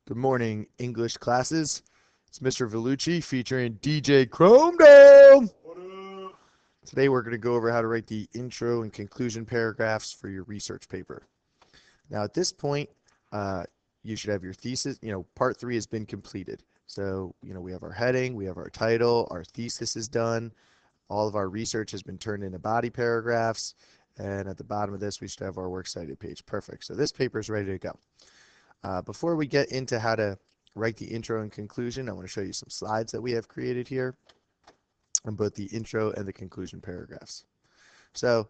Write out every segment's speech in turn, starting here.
Good morning, English classes. It's Mr. Vellucci featuring DJ Chrome Dome. Today we're going to go over how to write the intro and conclusion paragraphs for your research paper. Now at this point, you should have your thesis, part 3 has been completed. So, we have our heading, we have our title, our thesis is done, all of our research has been turned into body paragraphs, and at the bottom of this we should have our works cited page. Perfect. So this paper is ready to go. Before we get into how to write the intro and conclusion, I want to show you some slides that we have created here on both the intro and the conclusion paragraphs. So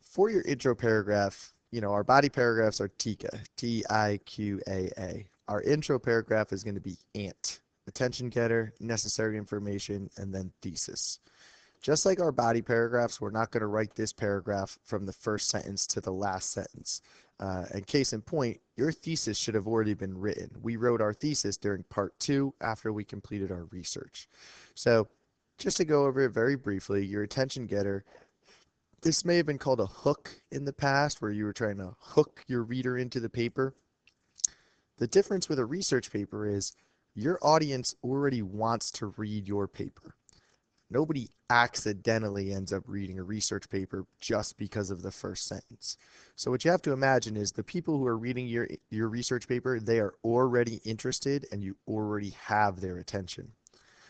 for your intro paragraph, our body paragraphs are TIQA, T-I-Q-A-A. Our intro paragraph is going to be ANT, attention getter, necessary information, and then thesis. Just like our body paragraphs, we're not going to write this paragraph from the first sentence to the last sentence. And case in point, your thesis should have already been written. We wrote our thesis during part 2 after we completed our research. So just to go over it very briefly, your attention getter, this may have been called a hook in the past, where you were trying to hook your reader into the paper. The difference with a research paper is your audience already wants to read your paper. Nobody accidentally ends up reading a research paper just because of the first sentence. So what you have to imagine is the people who are reading your research paper, they are already interested and you already have their attention.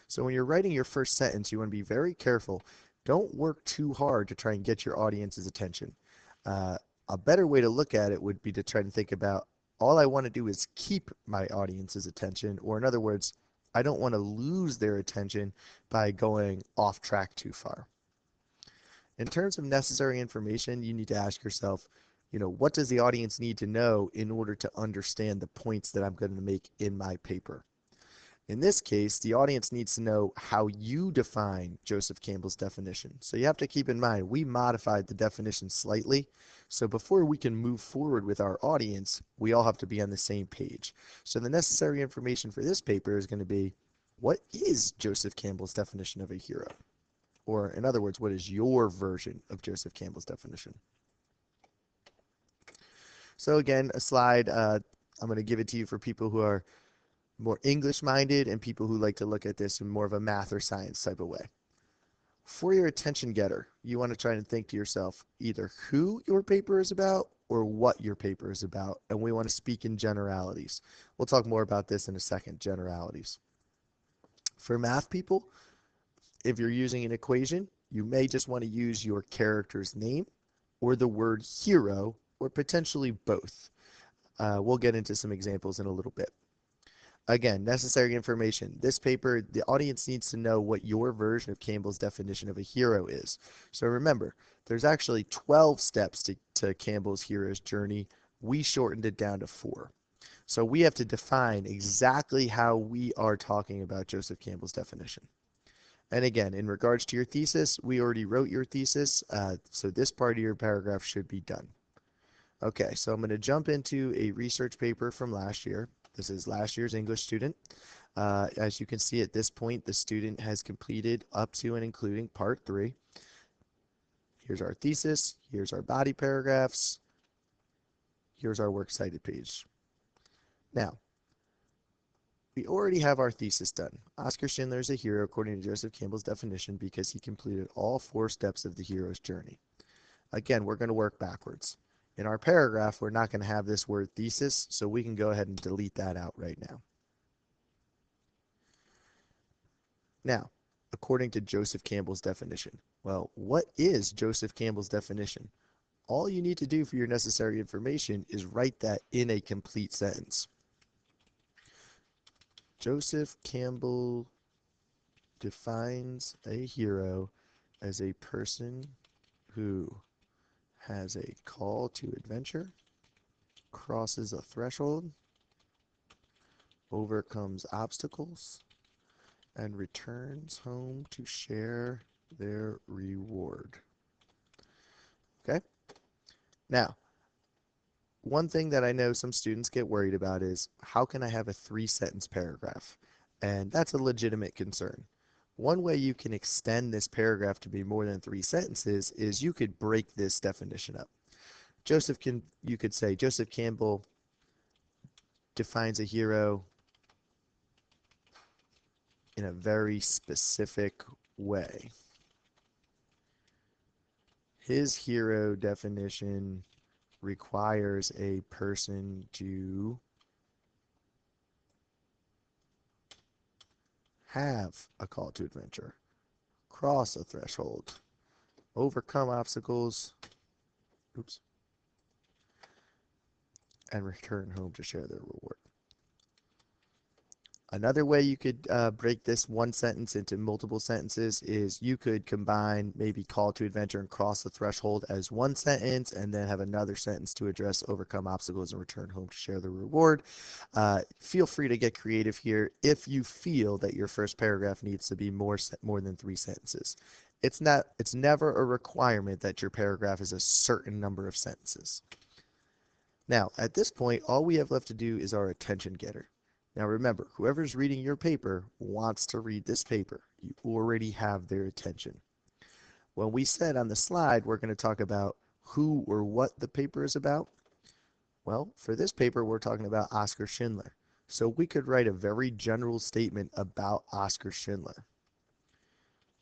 So when you're writing your first sentence, you want to be very careful. Don't work too hard to try and get your audience's attention. A better way to look at it would be to try to think about, all I want to do is keep my audience's attention, or in other words, I don't want to lose their attention by going off track too far. In terms of necessary information, you need to ask yourself, what does the audience need to know in order to understand the points that I'm going to make in my paper? In this case, the audience needs to know how you define Joseph Campbell's definition. So you have to keep in mind, we modified the definition slightly. So before we can move forward with our audience, we all have to be on the same page. So the necessary information for this paper is going to be, what is Joseph Campbell's definition of a hero? Or in other words, what is your version of Joseph Campbell's definition? So again, a slide, I'm going to give it to you for people who are more English-minded and people who like to look at this in more of a math or science type of way. For your attention getter, you want to try and think to yourself either who your paper is about or what your paper is about, and we want to speak in generalities. We'll talk more about this in a second, generalities. For math people, if you're using an equation, you may just want to use your character's name or the word hero, or potentially both. We'll get into some examples in a little bit. Again, necessary information. This paper, the audience needs to know what your version of Campbell's definition of a hero is. So remember, there's actually 12 steps to Campbell's hero's journey. We shortened it down to 4. So we have to define exactly how we are talking about Joseph Campbell's definition. And again, in regards to your thesis, we already wrote your thesis, so this part of your paragraph should be done. Okay, so I'm going to jump into a research paper from last year. This is last year's English student. As you can see at this point, the student has completed up to and including part 3. Here's our thesis, here's our body paragraphs, here's our works cited page. Now, we already have our thesis done. Oscar Schindler is a hero according to Joseph Campbell's definition because he completed all 4 steps of the hero's journey. Again, we're going to work backwards. In our paragraph, we're not going to have this word thesis, so we can go ahead and delete that out right now. Now, according to Joseph Campbell's definition, well, what is Joseph Campbell's definition? All you need to do for your necessary information is write that in a complete sentence. Joseph Campbell defines a hero as a person who has a call to adventure, crosses a threshold, overcomes obstacles, and returns home to share their reward. Okay? Now, one thing that I know some students get worried about is, how can I have a 3-sentence paragraph? And that's a legitimate concern. One way you can extend this paragraph to be more than 3 sentences is you could break this definition up. You could say Joseph Campbell defines a hero in a very specific way. His hero definition requires a person to have a call to adventure, cross a threshold, overcome obstacles, oops, and return home to share their reward. Another way you could break this one sentence into multiple sentences is you could combine maybe call to adventure and cross the threshold as one sentence and then have another sentence to address overcome obstacles and return home to share the reward. Feel free to get creative here if you feel that your first paragraph needs to be more than 3 sentences. It's never a requirement that your paragraph is a certain number of sentences. Now, at this point, all we have left to do is our attention getter. Now remember, whoever's reading your paper wants to read this paper. You already have their attention. When we said on the slide we're going to talk about who or what the paper is about, well, for this paper we're talking about Oskar Schindler. So we could write a very general statement about Oskar Schindler.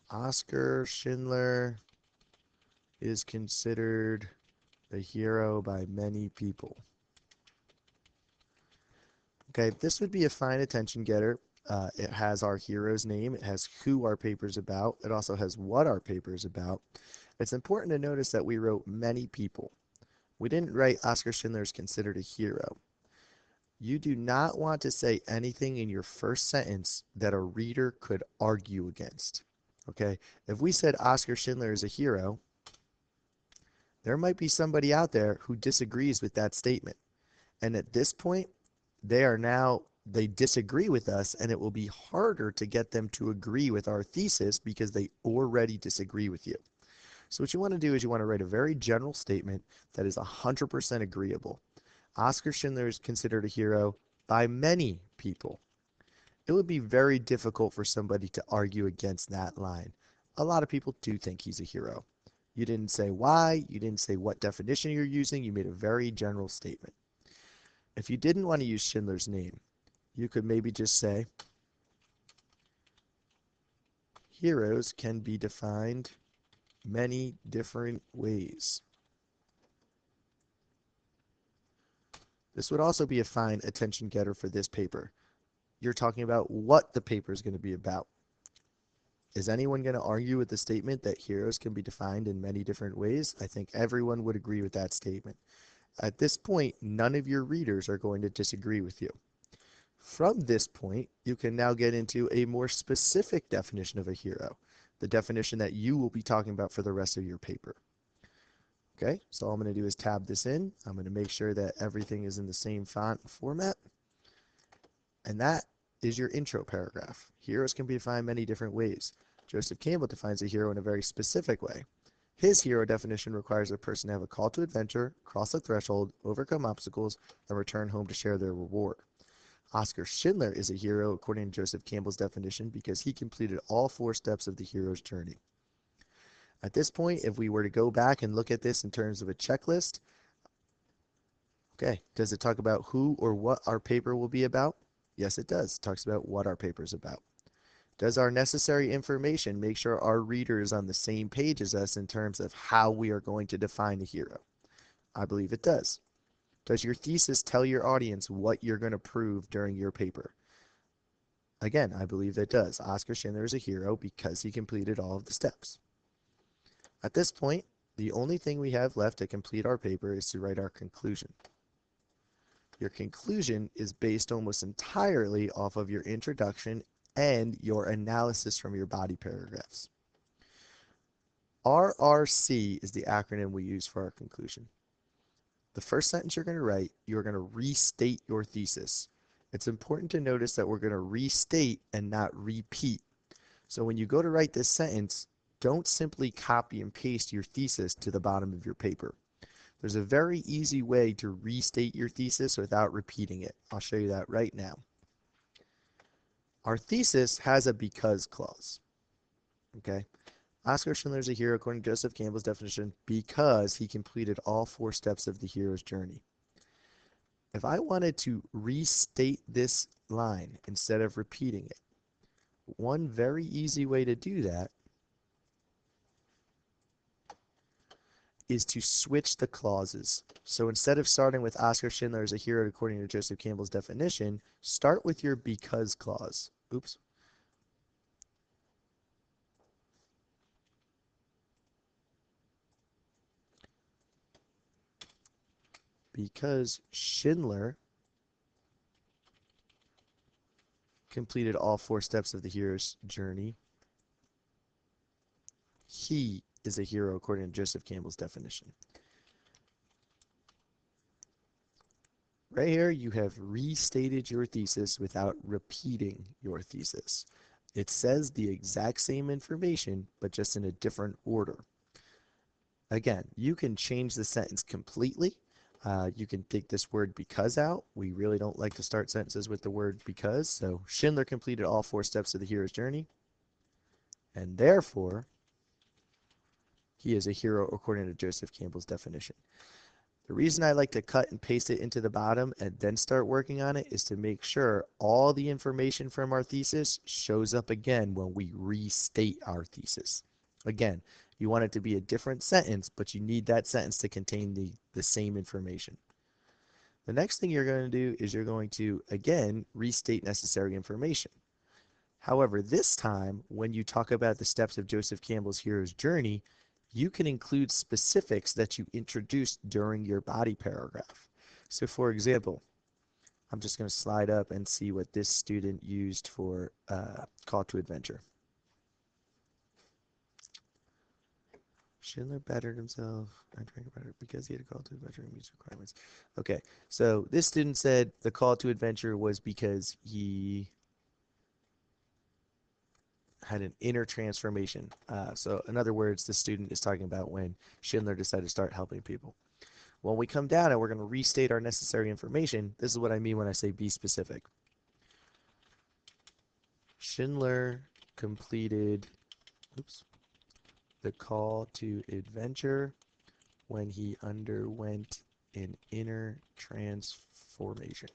Oskar Schindler is considered a hero by many people. Okay, this would be a fine attention getter. It has our hero's name. It has who our paper is about. It also has what our paper is about. It's important to notice that we wrote many people. We didn't write Oskar Schindler is considered a hero. You do not want to say anything in your first sentence that a reader could argue against. Okay, if we said Oskar Schindler is a hero, there might be somebody out there who disagrees with that statement. And at this point, they disagree with us, and it will be harder to get them to agree with our thesis because they already disagree with you. So what you want to do is you want to write a very general statement that is 100% agreeable. Oskar Schindler is considered a hero by many people. It would be very difficult for somebody to argue against that line. A lot of people do think he's a hero. You didn't say why, you didn't say what definition you're using, you made a very general statement. If you didn't want to use Schindler's name, you could maybe just say, heroes can be defined many different ways. This would also be a fine attention getter for this paper. You're talking about what the paper is going to be about. Is anyone going to argue with the statement that heroes can be defined in many different ways? I think everyone would agree with that statement. At this point, none of your readers are going to disagree with you. From this point, you can now get into a more specific definition of a hero, the definition that you will be talking about for the rest of your paper. Okay, so all I'm going to do is tab this in. I'm going to make sure that everything is in the same font and format. And that is your intro paragraph. Heroes can be defined many different ways. Joseph Campbell defines a hero in a very specific way. His hero definition requires a person to have a call to adventure, cross a threshold, overcome obstacles, and return home to share their reward. Oskar Schindler is a hero according to Joseph Campbell's definition because he completed all 4 steps of the hero's journey. At this point, if we were to go back and look at this in terms of a checklist, okay, does it talk about who or what our paper will be about? Yes, it does. It talks about what our paper is about. Does our necessary information make sure our reader is on the same page as us in terms of how we are going to define a hero? I believe it does. Does your thesis tell your audience what you're going to prove during your paper? Again, I believe it does. Oskar Schindler is a hero because he completed all of the steps. At this point, the only thing we have left to complete our paper is to write our conclusion. Your conclusion is based almost entirely off of your introduction and your analysis from your body paragraphs. RRC is the acronym we use for our conclusion. The first sentence you're going to write, you're going to restate your thesis. It's important to notice that we're going to restate and not repeat. So when you go to write this sentence, don't simply copy and paste your thesis to the bottom of your paper. There's a very easy way to restate your thesis without repeating it. I'll show you that right now. Our thesis has a because clause. Okay? Oskar Schindler is a hero according to Joseph Campbell's definition because he completed all 4 steps of the hero's journey. if I wanted to restate this line instead of repeating it, one very easy way to do that is to switch the clauses. So instead of starting with Oskar Schindler is a hero according to Joseph Campbell's definition, start with your because clause. Oops. Because Schindler completed all 4 steps of the hero's journey, he is a hero according to Joseph Campbell's definition. Right here, you have restated your thesis without repeating your thesis. It says the exact same information, but just in a different order. Again, you can change the sentence completely. You can take this word because out. We really don't like to start sentences with the word because. So Schindler completed all 4 steps of the hero's journey, and therefore, he is a hero according to Joseph Campbell's definition. The reason I like to cut and paste it into the bottom and then start working on it is to make sure all the information from our thesis shows up again when we restate our thesis. Again, you want it to be a different sentence, but you need that sentence to contain the same information. The next thing you're going to do is you're going to, again, restate necessary information. However, this time, when you talk about the steps of Joseph Campbell's hero's journey, you can include specifics that you introduced during your body paragraph. So for example, I'm just going to slide up and see what this student used for call to adventure. Schindler bettered himself because he had a call to adventure and meets requirements. Okay, so this student said the call to adventure was because he had an inner transformation. So in other words, the student is talking about when Schindler decided to start helping people. When we come down and we're going to restate our necessary information, this is what I mean when I say be specific. Schindler completed the call to adventure when he underwent an inner transformation.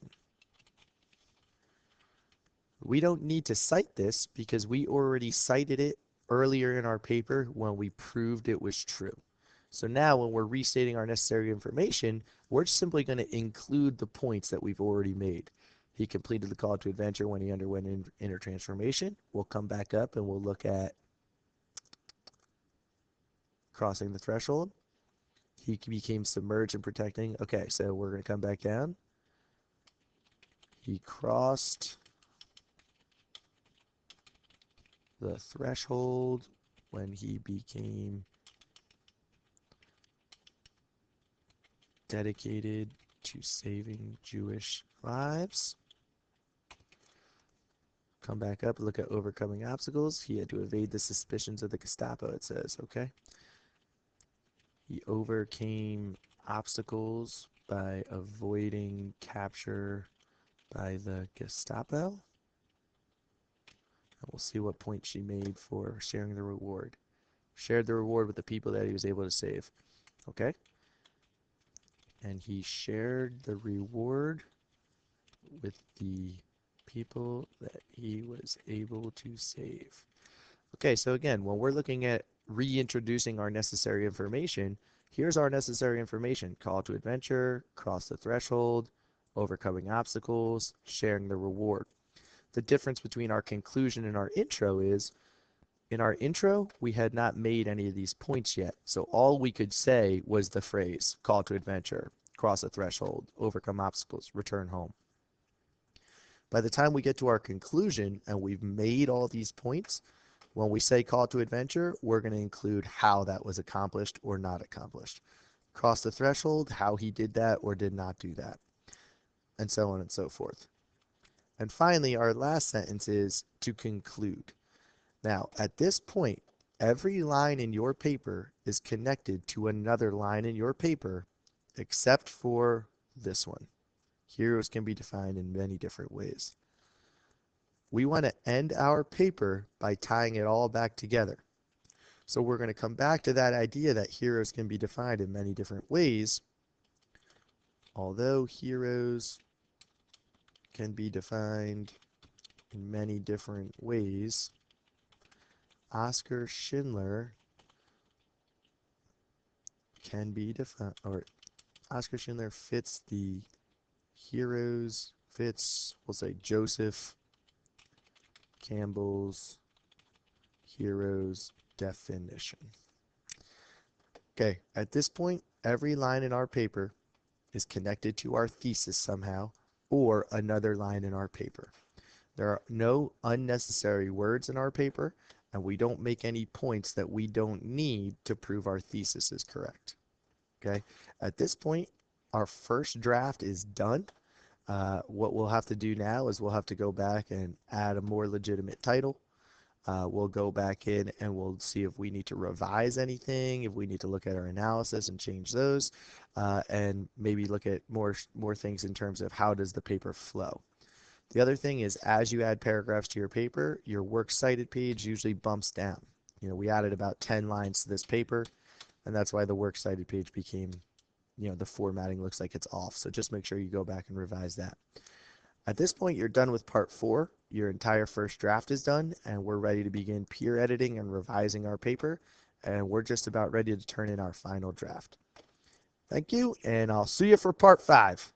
We don't need to cite this because we already cited it earlier in our paper when we proved it was true. So now when we're restating our necessary information, we're simply going to include the points that we've already made. He completed the call to adventure when he underwent inner transformation. We'll come back up and we'll look at crossing the threshold. He became submerged and protecting. Okay, so we're going to come back down. He crossed the threshold when he became dedicated to saving Jewish lives. Come back up, look at overcoming obstacles. He had to evade the suspicions of the Gestapo, it says, okay? He overcame obstacles by avoiding capture by the Gestapo. And we'll see what point she made for sharing the reward. Shared the reward with the people that he was able to save, okay? And he shared the reward with the people that he was able to save. Okay, so again, when we're looking at reintroducing our necessary information, here's our necessary information. Call to adventure, cross the threshold, overcoming obstacles, sharing the reward. The difference between our conclusion and our intro is, in our intro, we had not made any of these points yet. So all we could say was the phrase, call to adventure, cross a threshold, overcome obstacles, return home. By the time we get to our conclusion and we've made all these points, when we say call to adventure, we're going to include how that was accomplished or not accomplished. Cross the threshold, how he did that or did not do that, and so on and so forth. And finally, our last sentence is to conclude. Now, at this point, every line in your paper is connected to another line in your paper except for this one. Heroes can be defined in many different ways. We want to end our paper by tying it all back together. So we're going to come back to that idea that heroes can be defined in many different ways Although heroes can be defined in many different ways, Oskar Schindler can be defined, or Oskar Schindler fits the heroes, fits, we'll say Joseph Campbell's heroes definition. Okay, at this point, every line in our paper is connected to our thesis somehow, or another line in our paper. There are no unnecessary words in our paper, and we don't make any points that we don't need to prove our thesis is correct. Okay, at this point, our first draft is done. What we'll have to do now is we'll have to go back and add a more legitimate title. We'll go back in and we'll see if we need to revise anything, if we need to look at our analysis and change those, and maybe look at more things in terms of how does the paper flow. The other thing is, as you add paragraphs to your paper, your works cited page usually bumps down. We added about 10 lines to this paper, and that's why the works cited page became, the formatting looks like it's off. So just make sure you go back and revise that. At this point, you're done with part 4. Your entire first draft is done, and we're ready to begin peer editing and revising our paper, and we're just about ready to turn in our final draft. Thank you, and I'll see you for part 5.